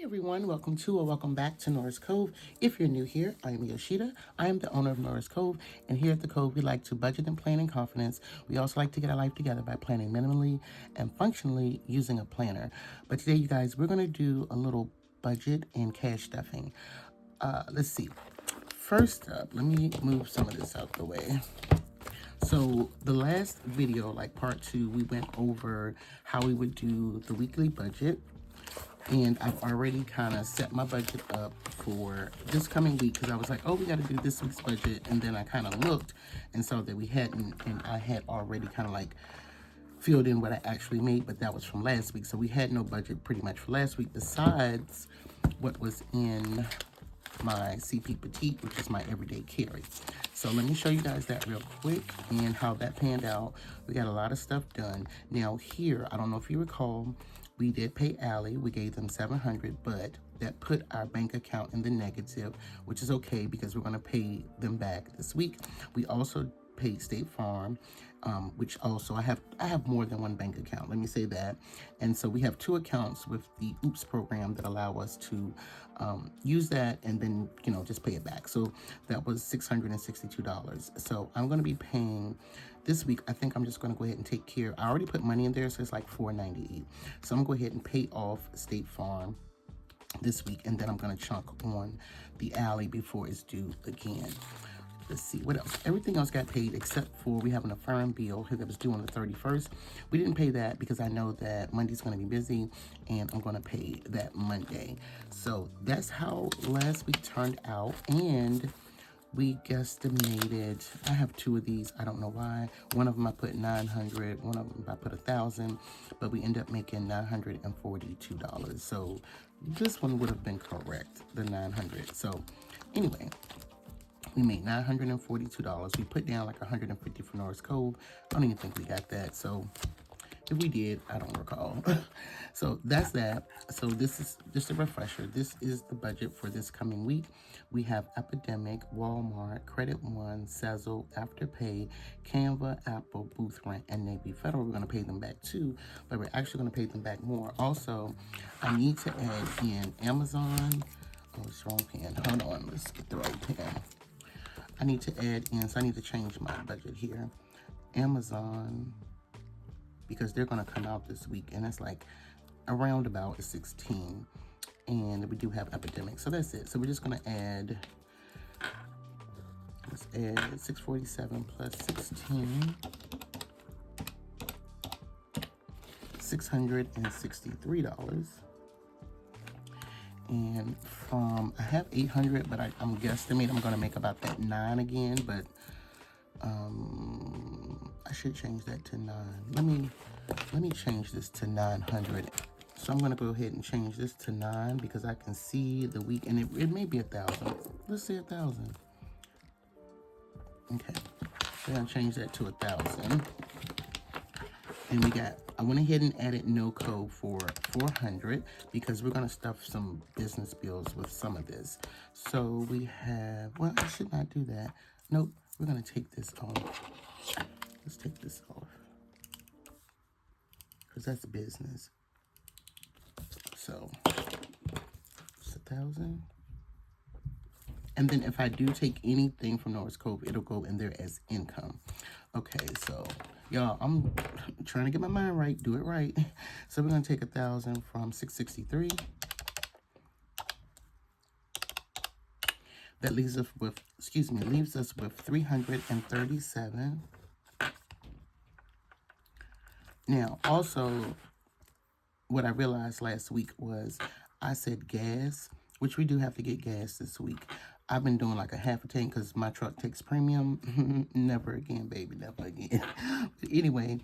everyone, welcome to or welcome back to Noras Cove. If you're new here, I am Yoshida. I am the owner of Noras Cove, and here at the Cove, we like to budget and plan in confidence. We also like to get our life together by planning minimally and functionally using a planner. But today, you guys, we're going to do a little budget and cash stuffing. Let's see. First up, let me move some of this out the way. So the last video, like part 2, we went over how we would do the weekly budget. And I've already kind of set my budget up for this coming week because I was like, oh, we got to do this week's budget. And then I kind of looked and saw that we hadn't, and I had already kind of like filled in what I actually made, but that was from last week. So we had no budget pretty much for last week besides what was in my CP Petite, which is my everyday carry. So let me show you guys that real quick and how that panned out. We got a lot of stuff done. Now here, I don't know if you recall, we did pay Allie. We gave them $700, but that put our bank account in the negative, which is okay because we're gonna pay them back this week. We also paid State Farm, which also I have more than one bank account, let me say that. And so we have 2 accounts with the OOPS program that allow us to use that and then, you know, just pay it back. So that was $662. So I'm going to be paying this week. I think I'm just going to go ahead and take care. I already put money in there, so it's like $498. So I'm going to go ahead and pay off State Farm this week, and then I'm going to chunk on the Alley before it's due again. Let's see, what else? Everything else got paid except for we have an affirm bill that was due on the 31st. We didn't pay that because I know that Monday's going to be busy and I'm going to pay that Monday. So that's how last week turned out. And we guesstimated, I have 2 of these, I don't know why. One of them I put 900, one of them I put 1,000, but we end up making $942. So this one would have been correct, the 900. So anyway, we made $942. We put down like $150 for Noras Cove. I don't even think we got that. So if we did, I don't recall. So that's that. So this is just a refresher. This is the budget for this coming week. We have Epidemic, Walmart, Credit One, Sezzle, Afterpay, Canva, Apple, Booth Rent, and Navy Federal. We're going to pay them back too, but we're actually going to pay them back more. Also, I need to add in Amazon. Oh, it's the wrong pen. Hold on. Let's get the right pen. I need to add in, so I need to change my budget here. Amazon, because they're going to come out this week, and it's like around about 16. And we do have Epidemic, so that's it. So we're just going to add, let's add 647 plus 16, $663. And from, I have 800, but I'm guesstimating I'm going to make about that 9 again, but I should change that to 9. Let me change this to 900. So I'm going to go ahead and change this to 9 because I can see the week, and it may be 1,000. Let's say 1,000. Okay, we're going to change that to 1,000. And we got, I went ahead and added no code for 400 because we're going to stuff some business bills with some of this. So we have, well, I should not do that. Nope, we're going to take this off. Let's take this off because that's business. So it's 1,000. And then if I do take anything from Noras Cove, it'll go in there as income. Okay, so y'all, I'm trying to get my mind right, do it right. So we're gonna take 1,000 from 663. That leaves us with, leaves us with 337. Now, also, what I realized last week was I said gas, which we do have to get gas this week. I've been doing like a half a tank because my truck takes premium. Never again, baby, never again. But anyway,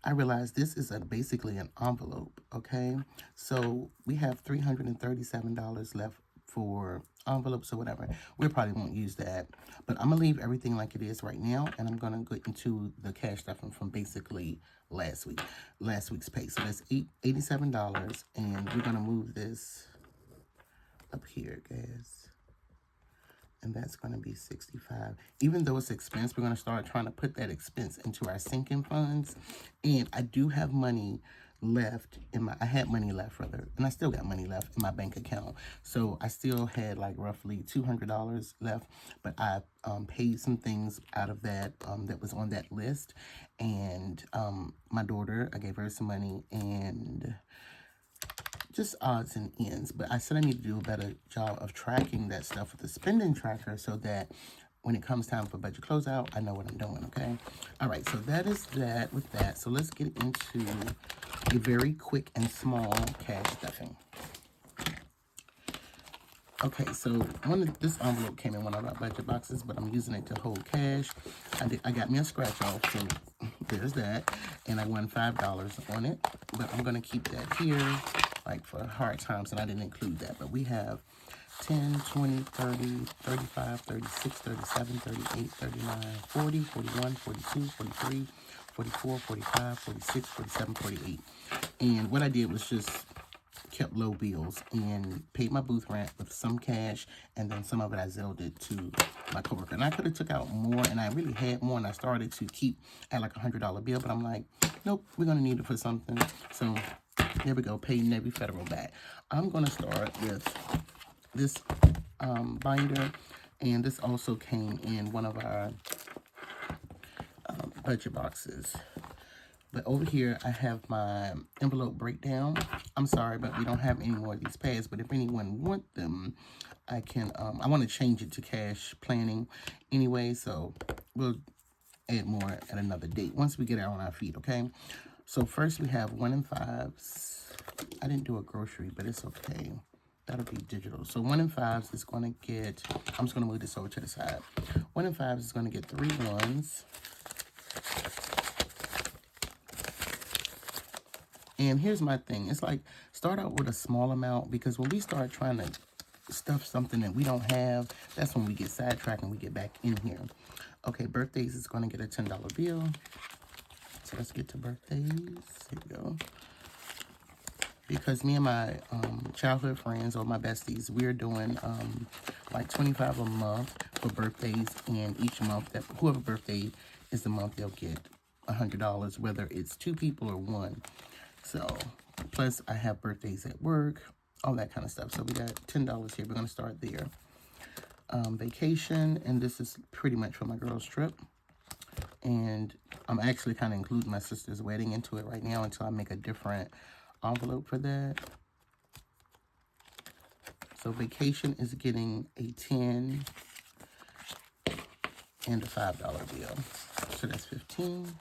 I realized this is basically an envelope, okay? So we have $337 left for envelopes or whatever. We probably won't use that, but I'm gonna leave everything like it is right now, and I'm gonna go into the cash stuffing from basically last week's pay. So that's $87, and we're gonna move this up here, guys. And that's going to be 65. Even though it's expense, we're going to start trying to put that expense into our sinking funds. And I do have money left in my, I had money left rather, and I still got money left in my bank account. So I still had like roughly $200 left, but I paid some things out of that that was on that list. And my daughter, I gave her some money and just odds and ends. But I said I need to do a better job of tracking that stuff with the spending tracker so that when it comes time for budget closeout, I know what I'm doing, okay? All right, so that is that with that. So let's get into a very quick and small cash stuffing. Okay, so this envelope came in one of our budget boxes, but I'm using it to hold cash. I got me a scratch off, so there's that. And I won $5 on it, but I'm gonna keep that here, like for hard times, and I didn't include that. But we have 10, 20, 30, 35, 36, 37, 38, 39, 40, 41, 42, 43, 44, 45, 46, 47, 48. And what I did was just kept low bills and paid my booth rent with some cash, and then some of it I Zelled it to my coworker. And I could have took out more, and I really had more, and I started to keep at like $100 bill, but I'm like, nope, we're gonna need it for something. So there we go, pay Navy Federal back. I'm gonna start with this binder, and this also came in one of our budget boxes. But over here, I have my envelope breakdown. I'm sorry, but we don't have any more of these pads. But if anyone want them, I can, I want to change it to cash planning anyway. So we'll add more at another date once we get out on our feet, okay? So first we have 1 and 5s. I didn't do a grocery, but it's okay. That'll be digital. So 1 and 5s is going to get, I'm just going to move this over to the side. 1 and 5s is going to get 3 1s. And here's my thing. It's like, start out with a small amount, because when we start trying to stuff something that we don't have, that's when we get sidetracked and we get back in here. Okay, birthdays is going to get a $10 bill. So let's get to birthdays. Here we go. Because me and my childhood friends, or my besties, we're doing like $25 a month for birthdays. And each month, that whoever birthday is the month, they'll get $100, whether it's 2 people or 1. So, plus I have birthdays at work, all that kind of stuff. So we got $10 here. We're going to start there. Vacation, and this is pretty much for my girls' trip. And I'm actually kind of including my sister's wedding into it right now until I make a different envelope for that. So vacation is getting a 10 and a $5 bill. So that's 15.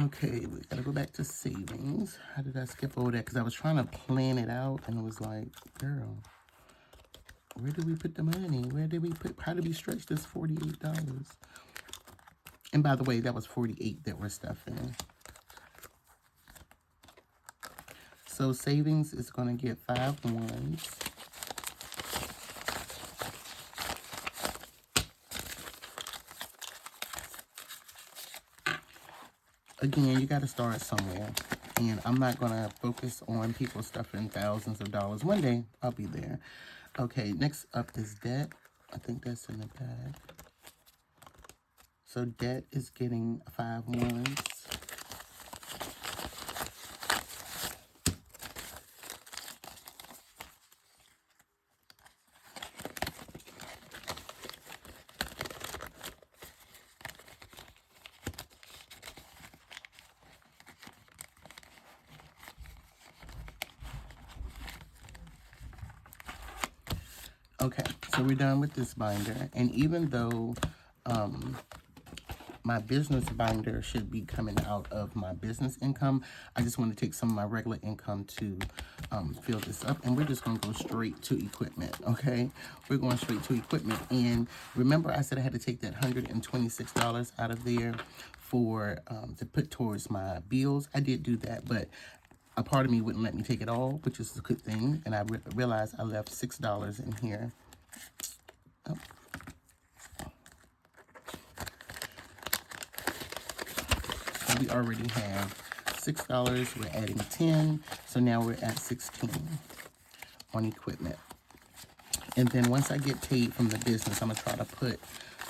Okay, we gotta go back to savings. How did I skip over that? Because I was trying to plan it out, and it was like, girl, where did we put the money? Where did we put, how did we stretch this $48? And by the way, that was 48 that we're stuffing. So savings is gonna get 5 1s. Again, you got to start somewhere. And I'm not going to focus on people stuffing thousands of dollars. One day, I'll be there. Okay, next up is debt. I think that's in the bag. So debt is getting 5 1s. Okay, so we're done with this binder. And even though my business binder should be coming out of my business income, I just want to take some of my regular income to fill this up. And we're just going to go straight to equipment, okay? We're going straight to equipment. And remember I said I had to take that $126 out of there for to put towards my bills. I did do that, but a part of me wouldn't let me take it all, which is a good thing. And I realized I left $6 in here. Oh. So we already have $6. We're adding 10. So now we're at 16 on equipment. And then once I get paid from the business, I'm going to try to put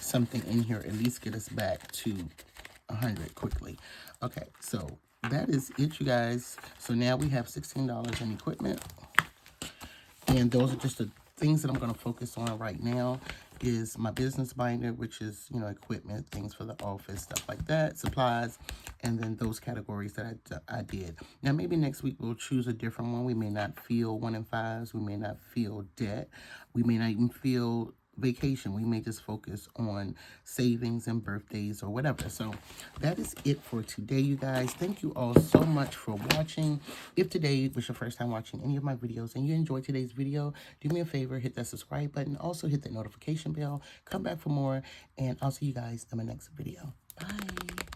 something in here, at least get us back to 100 quickly. Okay, so that is it, you guys. So now we have $16 in equipment. And those are just the things that I'm going to focus on right now is my business binder, which is, you know, equipment, things for the office, stuff like that, supplies, and then those categories that I did. Now, maybe next week we'll choose a different one. We may not feel 1 in 5s. We may not feel debt. We may not even feel vacation. We may just focus on savings and birthdays or whatever. So that is it for today, you guys. Thank you all so much for watching. If today was your first time watching any of my videos and you enjoyed today's video, do me a favor, hit that subscribe button. Also hit the notification bell. Come back for more, and I'll see you guys in my next video. Bye.